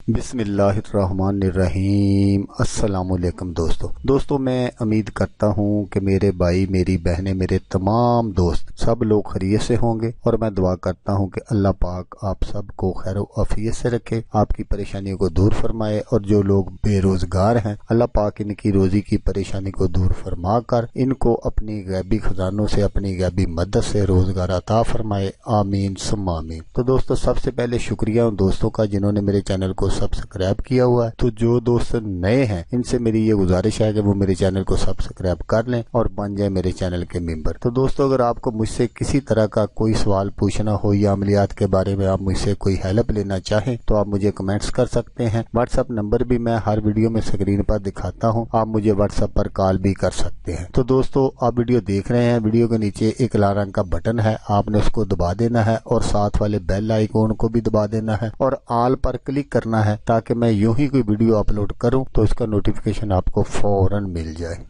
बिस्मिल्लाहिर्रहमानिर्रहीम। अस्सलाम वालेकुम दोस्तों मैं उम्मीद करता हूँ कि मेरे भाई, मेरी बहनें, मेरे तमाम दोस्त सब लोग खैरियत से होंगे और मैं दुआ करता हूँ कि अल्लाह पाक आप सबको खैर आफियत से रखे, आपकी परेशानियों को दूर फरमाए। और जो लोग बेरोजगार हैं, अल्लाह पाक इनकी रोजी की परेशानी को दूर फरमा कर इनको अपनी गैबी खजानों से, अपनी गैबी मदद से रोजगार अता फरमाए। आमीन सुम्मा आमीन। तो दोस्तों सबसे पहले शुक्रिया उन दोस्तों का जिन्होंने मेरे चैनल को सब्सक्राइब किया हुआ है। तो जो दोस्त नए हैं इनसे मेरी ये गुजारिश है कि वो मेरे चैनल को सब्सक्राइब कर लें और बन जाए मेरे चैनल के मेंबर। तो दोस्तों अगर आपको मुझसे किसी तरह का कोई सवाल पूछना हो या अमलियात के बारे में आप मुझसे कोई हेल्प लेना चाहें तो आप मुझे कमेंट्स कर सकते हैं। व्हाट्सएप नंबर भी मैं हर वीडियो में स्क्रीन पर दिखाता हूँ, आप मुझे व्हाट्सएप पर कॉल भी कर सकते हैं। तो दोस्तों आप वीडियो देख रहे हैं, वीडियो के नीचे एक लाल रंग का बटन है, आपने उसको दबा देना है और साथ वाले बेल आइकॉन को भी दबा देना है और ऑल पर क्लिक करना है ताकि मैं यूं ही कोई वीडियो अपलोड करूं तो इसका नोटिफिकेशन आपको फौरन मिल जाए।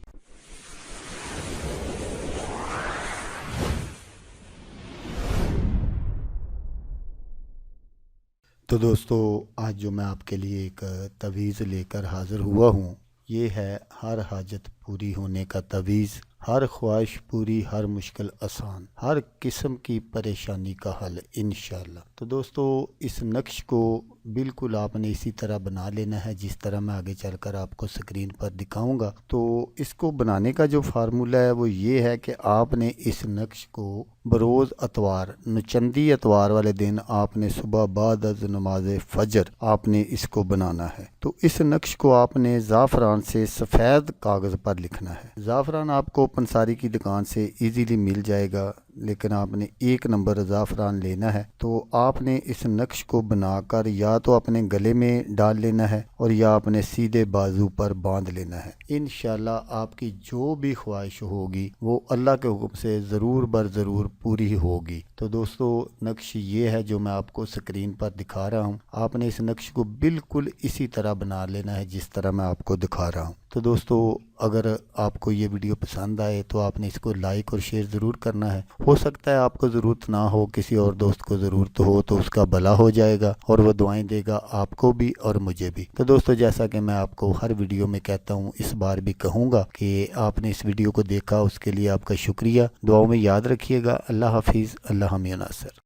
तो दोस्तों आज जो मैं आपके लिए एक तवीज़ लेकर हाजिर हुआ हूं, ये है हर हाजत पूरी होने का तवीज़, हर ख्वाहिश पूरी, हर मुश्किल आसान, हर किस्म की परेशानी का हल इंशाल्लाह। तो दोस्तों इस नक्श को बिल्कुल आपने इसी तरह बना लेना है जिस तरह मैं आगे चलकर आपको स्क्रीन पर दिखाऊंगा। तो इसको बनाने का जो फार्मूला है वो ये है कि आपने इस नक्श को बरोज़ अतवार, चंदी अतवार वाले दिन आपने सुबह बाद अज़ नमाज फजर आपने इसको बनाना है। तो इस नक्श को आपने ज़ाफ़रान से सफ़ेद कागज़ पर लिखना है। ज़ाफ़रान आपको पंसारी की दुकान से इजीली मिल जाएगा, लेकिन आपने 1 नंबर ज़ाफ़रान लेना है। तो आपने इस नक्श को बनाकर या तो अपने गले में डाल लेना है और या अपने सीधे बाजू पर बांध लेना है। इंशाल्लाह आपकी जो भी ख्वाहिश होगी वो अल्लाह के हुक्म से ज़रूर बर ज़रूर पूरी होगी। तो दोस्तों नक्श ये है जो मैं आपको स्क्रीन पर दिखा रहा हूँ, आपने इस नक्श को बिल्कुल इसी तरह बना लेना है जिस तरह मैं आपको दिखा रहा हूँ। तो दोस्तों अगर आपको ये वीडियो पसंद आए तो आपने इसको लाइक और शेयर ज़रूर करना है। हो सकता है आपको ज़रूरत ना हो, किसी और दोस्त को ज़रूरत हो तो उसका भला हो जाएगा और वो दुआएं देगा आपको भी और मुझे भी। तो दोस्तों जैसा कि मैं आपको हर वीडियो में कहता हूँ, इस बार भी कहूँगा कि आपने इस वीडियो को देखा उसके लिए आपका शुक्रिया। दुआओं में याद रखिएगा। अल्लाह हाफिज़, अल्लाह हमें नासर।